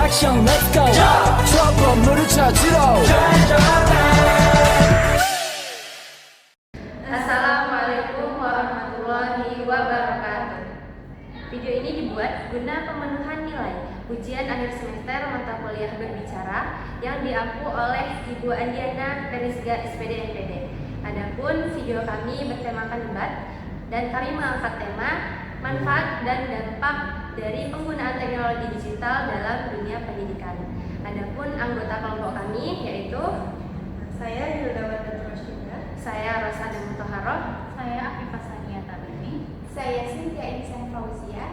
action let's go 첫 건물을 찾으러 Assalamualaikum warahmatullahi wabarakatuh. Video ini dibuat guna pemenuhan nilai ujian akhir semester mata kuliah berbicara yang diampu oleh Ibu Andiana Perisga SPD NPD. Adapun video kami bertemakan debat dan kami mengangkat tema manfaat dan dampak dari penggunaan teknologi digital dalam dunia pendidikan. Adapun anggota kelompok kami yaitu Saya Hilda Wardana Rashida. saya Rosada Mutahharoh, Saya Afifah Sania Tabrani. saya Cynthia Insan Fauzia.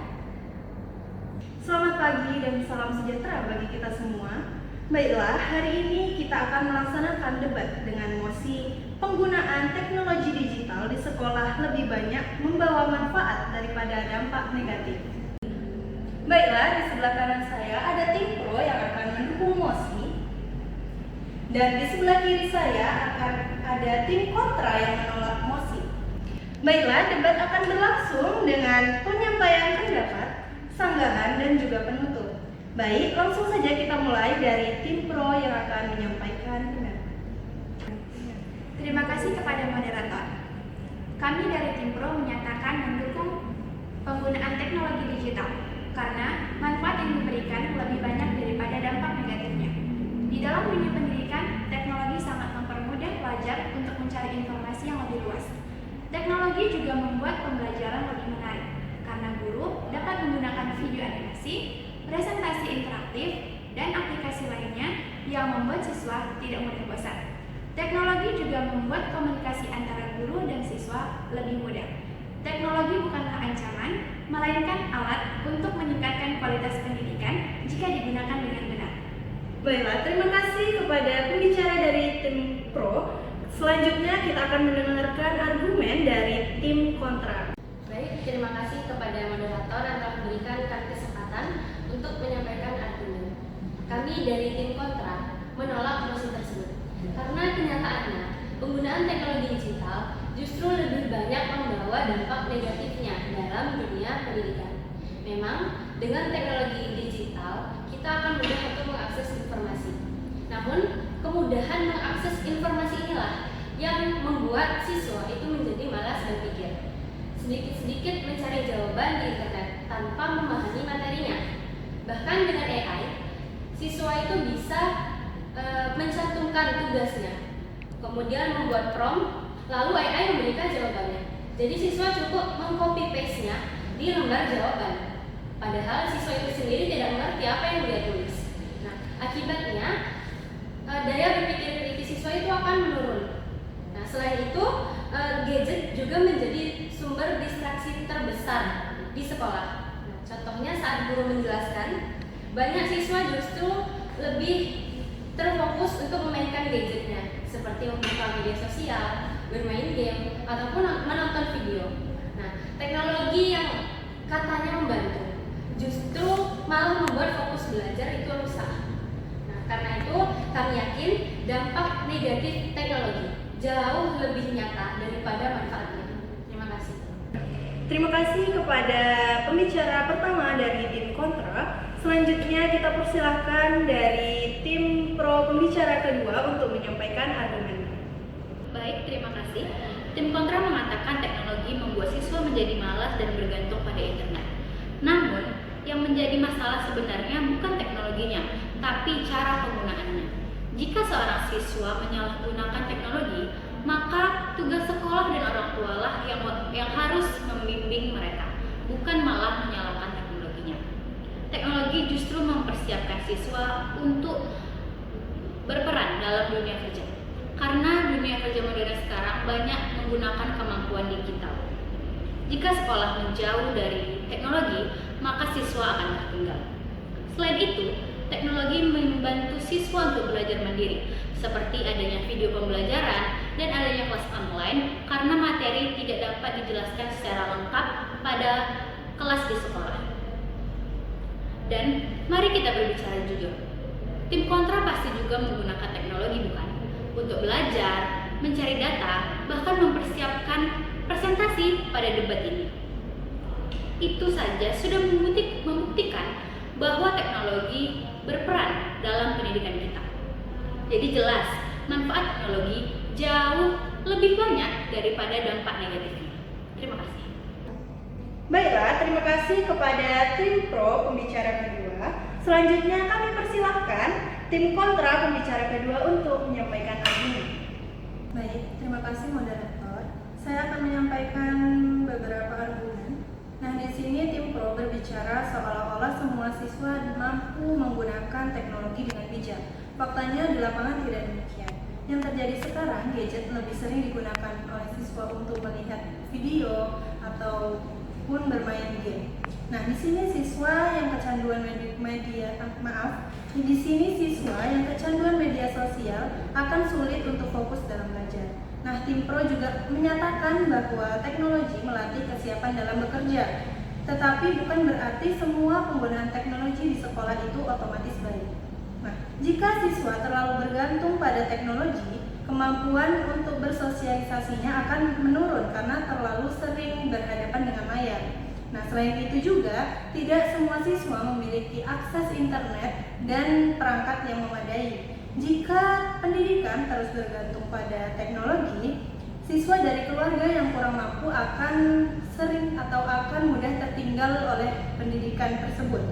Selamat pagi dan salam sejahtera bagi kita semua. Baiklah, hari ini kita akan melaksanakan debat dengan mosi penggunaan teknologi digital di sekolah lebih banyak membawa manfaat daripada dampak negatif. Baiklah, di sebelah kanan saya ada tim pro yang akan mendukung mosi. Dan di sebelah kiri saya akan ada tim kontra yang menolak mosi. Baiklah, debat akan berlangsung dengan penyampaian pendapat, sanggahan, dan juga penutup. Baik, langsung saja kita mulai dari tim pro yang akan menyampaikan pendapat. Terima kasih kepada moderator. Kami dari tim pro menyatakan mendukung penggunaan teknologi digital karena manfaat yang diberikan lebih banyak daripada dampak negatifnya. Di dalam dunia pendidikan, teknologi sangat mempermudah pelajar untuk mencari informasi yang lebih luas. Teknologi juga membuat pembelajaran lebih menarik karena guru dapat menggunakan video animasi, presentasi interaktif, dan aplikasi lainnya yang membuat siswa tidak mudah bosan. Teknologi juga membuat komunikasi antara guru dan siswa lebih mudah. Teknologi bukanlah ancaman, melainkan alat untuk meningkatkan kualitas pendidikan jika digunakan dengan benar. Baiklah, terima kasih kepada pembicara dari tim pro. Selanjutnya kita akan mendengarkan argumen dari tim kontra. Baik, terima kasih kepada moderator yang telah memberikan kesempatan untuk menyampaikan argumen. Kami dari tim kontra menolak mosi tersebut karena kenyataannya penggunaan teknologi digital justru lebih banyak membawa dampak negatifnya dalam dunia pendidikan. Memang dengan teknologi digital kita akan mudah untuk mengakses informasi. Namun kemudahan mengakses informasi inilah yang membuat siswa itu menjadi malas berpikir. Sedikit-sedikit mencari jawaban di internet tanpa memahami materinya. Bahkan dengan AI, siswa itu bisa mencantumkan tugasnya, kemudian membuat prompt, lalu AI memberikan jawabannya. Jadi siswa cukup mengcopy paste-nya di lembar jawaban. Padahal siswa itu sendiri tidak mengerti apa yang dia tulis. Nah, akibatnya daya berpikir kritis siswa itu akan menurun. Nah, selain itu, gadget juga menjadi sumber distraksi terbesar di sekolah. Nah, contohnya saat guru menjelaskan, banyak siswa justru lebih terfokus untuk memainkan gadgetnya, seperti membuka media sosial, bermain game, ataupun menonton video. Nah, teknologi yang katanya membantu, justru malah membuat fokus belajar itu rusak. Nah, karena itu kami yakin dampak negatif teknologi jauh lebih nyata daripada manfaatnya. Terima kasih. Terima kasih kepada pembicara pertama dari tim kontra. Selanjutnya kita persilahkan dari tim pro pembicara kedua untuk menyampaikan argumen. Baik, terima kasih. Tim kontra mengatakan teknologi membuat siswa menjadi malas dan bergantung pada internet. Namun, yang menjadi masalah sebenarnya bukan teknologinya, tapi cara penggunaannya. Jika seorang siswa menyalahgunakan teknologi, maka tugas sekolah dan orang tualah yang harus membimbing mereka, bukan malah menyalahkan teknologinya. Teknologi justru mempersiapkan siswa untuk berperan dalam dunia kerja. Karena dunia kerja modern sekarang banyak menggunakan kemampuan digital. Jika sekolah menjauh dari teknologi, maka siswa akan tertinggal. Selain itu, teknologi membantu siswa untuk belajar mandiri, seperti adanya video pembelajaran dan adanya kelas online karena materi tidak dapat dijelaskan secara lengkap pada kelas di sekolah. Dan mari kita berbicara jujur. Tim kontra pasti juga menggunakan teknologi bukan? Untuk belajar, mencari data, bahkan mempersiapkan presentasi pada debat ini. Itu saja sudah membuktikan bahwa teknologi berperan dalam pendidikan kita. Jadi jelas, manfaat teknologi jauh lebih banyak daripada dampak negatifnya. Terima kasih. Baiklah, terima kasih kepada tim pro pembicara kedua. Selanjutnya kami persilahkan tim kontra pembicara kedua untuk menyampaikan argumen. Baik, terima kasih moderator. Saya akan menyampaikan beberapa argumen. Nah, di sini tim pro berbicara seolah-olah semua siswa mampu menggunakan teknologi dengan bijak. Faktanya di lapangan tidak demikian. Yang terjadi sekarang, gadget lebih sering digunakan oleh siswa untuk melihat video ataupun bermain game. Nah, di sini siswa yang kecanduan media sosial akan sulit untuk fokus dalam belajar. Nah, tim pro juga menyatakan bahwa teknologi melatih kesiapan dalam bekerja, tetapi bukan berarti semua penggunaan teknologi di sekolah itu otomatis baik. Nah, jika siswa terlalu bergantung pada teknologi, kemampuan untuk bersosialisasinya akan menurun karena terlalu sering berhadapan dengan layar. Nah, selain itu juga, tidak semua siswa memiliki akses internet dan perangkat yang memadai. Jika pendidikan terus bergantung pada teknologi, siswa dari keluarga yang kurang mampu akan sering atau akan mudah tertinggal oleh pendidikan tersebut.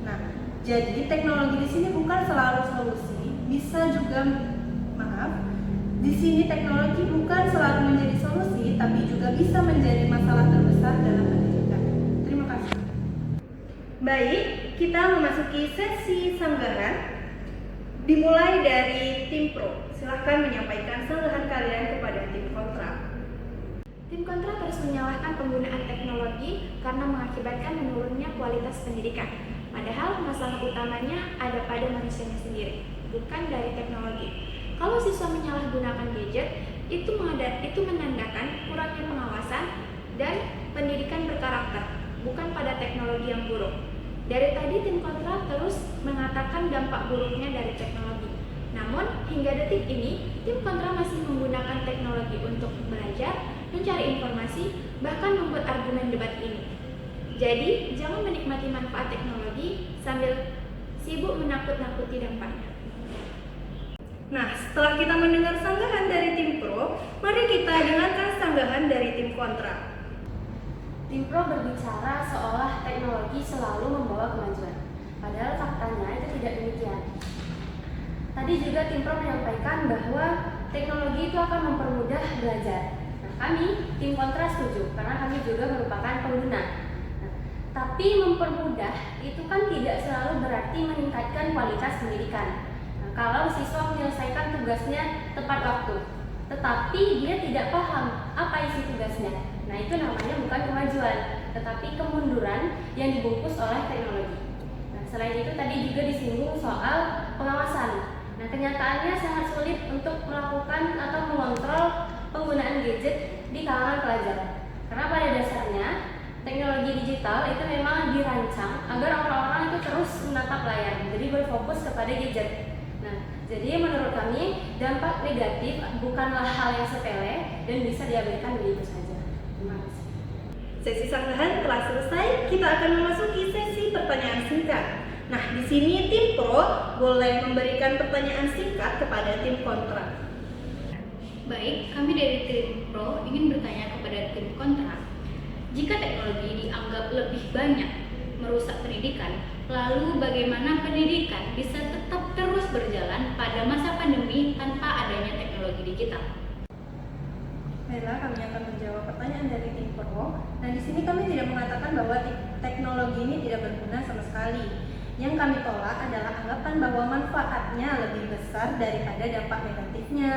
Nah, jadi teknologi di sini bukan selalu solusi, di sini teknologi bukan selalu menjadi solusi, tapi juga bisa menjadi masalah terbesar dalam pendidikan. Terima kasih. Baik, kita memasuki sesi sanggahan. Dimulai dari tim pro. Silahkan menyampaikan sanggahan kalian kepada tim kontra. Tim kontra terus menyalahkan penggunaan teknologi karena mengakibatkan menurunnya kualitas pendidikan. Padahal masalah utamanya ada pada manusianya sendiri, bukan dari teknologi. Kalau siswa menyalahgunakan gadget, itu menandakan kurangnya pengawasan dan pendidikan berkarakter, bukan pada teknologi yang buruk. Dari tadi tim kontra terus mengatakan dampak buruknya dari teknologi. Namun, hingga detik ini, tim kontra masih menggunakan teknologi untuk belajar, mencari informasi, bahkan membuat argumen debat ini. Jadi, jangan menikmati manfaat teknologi sambil sibuk menakut-nakuti dampaknya. Nah, setelah kita mendengar sanggahan dari tim pro, mari kita dengarkan sanggahan dari tim kontra. Tim pro berbicara seolah teknologi selalu membawa kemajuan, padahal faktanya itu tidak demikian. Tadi juga tim pro menyampaikan bahwa teknologi itu akan mempermudah belajar. Nah, kami tim kontra setuju karena kami juga merupakan pengguna. Nah, tapi mempermudah itu kan tidak selalu berarti meningkatkan kualitas pendidikan. Nah, kalau siswa menyelesaikan tugasnya tepat waktu, tetapi dia tidak paham apa isi tugasnya. Nah, itu namanya bukan kemajuan, tetapi kemunduran yang dibungkus oleh teknologi. Nah, selain itu tadi juga disinggung soal pengawasan. Nah, kenyataannya sangat sulit untuk melakukan atau mengontrol penggunaan gadget di kalangan pelajar. Karena pada dasarnya teknologi digital itu memang dirancang agar orang-orang itu terus menatap layar, jadi berfokus kepada gadget. Nah, jadi menurut kami dampak negatif bukanlah hal yang sepele dan bisa diabaikan begitu saja. Terima kasih. Sesi sanggahan telah selesai. Kita akan memasuki sesi pertanyaan singkat. Nah, di sini tim pro boleh memberikan pertanyaan singkat kepada tim kontra. Baik, kami dari tim pro ingin bertanya kepada tim kontra. Jika teknologi dianggap lebih banyak merusak pendidikan, lalu bagaimana pendidikan bisa tetap terus berjalan pada masa pandemi tanpa adanya teknologi digital? Baiklah, kami akan menjawab pertanyaan dari tim pro. Nah, di sini kami tidak mengatakan bahwa teknologi ini tidak berguna sama sekali. Yang kami tolak adalah anggapan bahwa manfaatnya lebih besar daripada dampak negatifnya.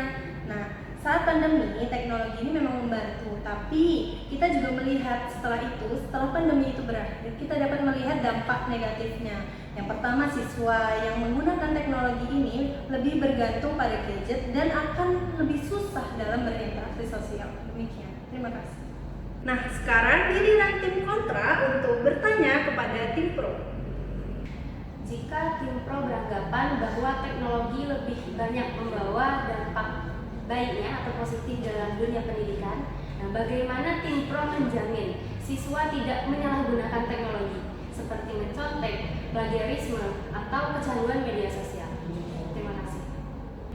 Nah, saat pandemi, teknologi ini memang membantu, tapi kita juga melihat setelah pandemi itu berakhir, kita dapat melihat dampak negatifnya. Yang pertama, siswa yang menggunakan teknologi ini lebih bergantung pada gadget dan akan lebih susah dalam berinteraksi sosial. Demikian. Terima kasih. Nah, sekarang giliran tim kontra untuk bertanya kepada tim pro. Jika tim pro beranggapan bahwa teknologi lebih banyak membawa dampak baiknya atau positif dalam dunia pendidikan, nah bagaimana tim pro menjamin siswa tidak menyalahgunakan teknologi? seperti mencontek, plagiarisme, atau kecanduan media sosial. Terima kasih.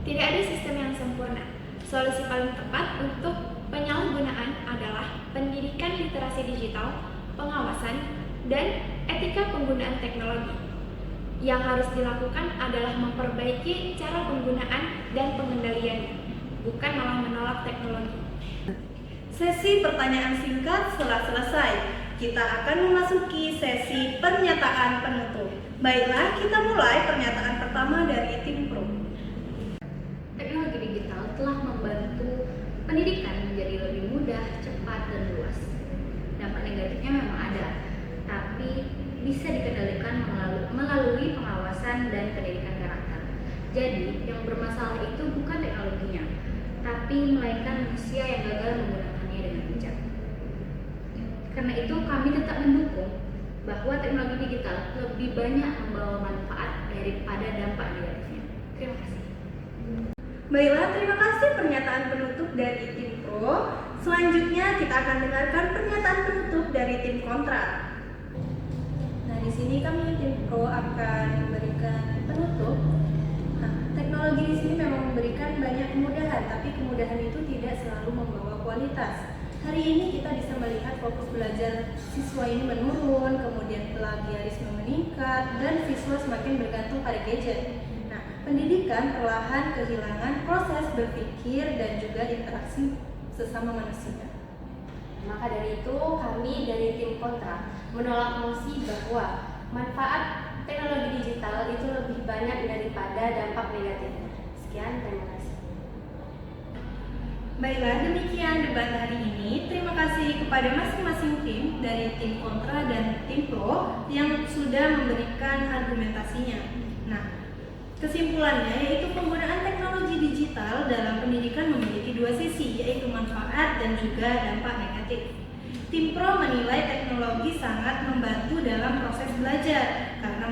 Tidak ada sistem yang sempurna. Solusi paling tepat untuk penyalahgunaan adalah pendidikan literasi digital, pengawasan, dan etika penggunaan teknologi. Yang harus dilakukan adalah memperbaiki cara penggunaan dan pengendaliannya, bukan malah menolak teknologi. Sesi pertanyaan singkat telah selesai. Kita akan memasuki sesi pernyataan penutup. Baiklah, kita mulai pernyataan pertama dari tim Pro. Teknologi digital telah membantu pendidikan menjadi lebih mudah, cepat, dan luas. Dampak negatifnya memang ada, tapi bisa dikendalikan melalui pengawasan dan pendidikan karakter. Jadi, yang bermasalah itu bukan teknologinya, tapi melainkan manusia yang gagal menggunakannya dengan bijak. Karena itu, kami tetap mendukung bahwa teknologi digital lebih banyak membawa manfaat daripada dampak negatifnya. Terima kasih. Baiklah, terima kasih pernyataan penutup dari tim Pro. Selanjutnya kita akan dengarkan pernyataan penutup dari tim Kontra. Nah, di sini kami tim Pro akan memberikan penutup. Nah, teknologi di sini memang memberikan banyak kemudahan, tapi kemudahan itu tidak selalu membawa kualitas. Hari ini kita bisa melihat fokus belajar siswa ini menurun, kemudian plagiarisme meningkat, dan siswa semakin bergantung pada gadget. Pendidikan perlahan kehilangan proses berpikir dan juga interaksi sesama manusia. Maka dari itu, kami dari tim Kontra menolak mosi bahwa manfaat teknologi digital itu lebih banyak daripada dampak negatifnya. Sekian, terima kasih. Baiklah, demikian debat hari ini. Terima kasih kepada masing-masing tim dari tim Kontra dan tim Pro yang sudah memberikan argumentasinya. Nah, kesimpulannya yaitu penggunaan teknologi digital dalam pendidikan memiliki dua sisi, yaitu manfaat dan juga dampak negatif. Tim Pro menilai teknologi sangat membantu dalam proses belajar karena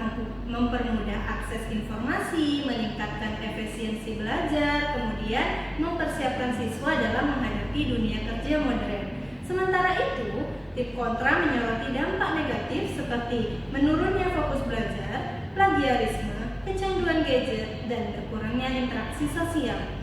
mempermudah akses informasi, meningkatkan efisiensi belajar, kemudian mempersiapkan siswa dalam menghadapi dunia kerja modern. Sementara itu, tim Kontra menyoroti dampak negatif seperti menurunnya fokus belajar, plagiarisme, kecanduan gadget, dan berkurangnya interaksi sosial.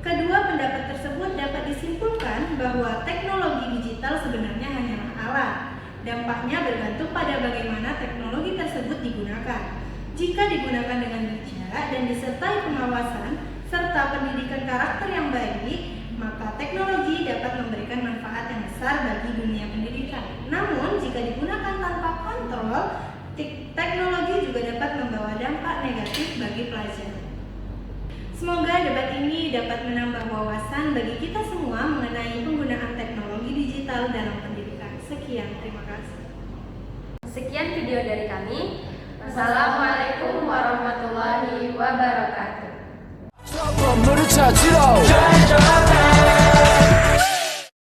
Kedua pendapat tersebut dapat disimpulkan bahwa teknologi digital sebenarnya hanyalah alat. Dampaknya bergantung pada bagaimana teknologi tersebut digunakan. Jika digunakan dengan bijak dan disertai pengawasan serta pendidikan karakter yang baik, maka teknologi dapat memberikan manfaat yang besar bagi dunia pendidikan. Namun, jika digunakan tanpa kontrol, teknologi juga dapat membawa dampak negatif bagi pelajar. Semoga debat ini dapat menambah wawasan bagi kita semua mengenai penggunaan teknologi digital dalam pendidikan. Sekian, terima kasih. Sekian video dari kami. Wassalamualaikum warahmatullahi wabarakatuh. 저 건물을 찾으러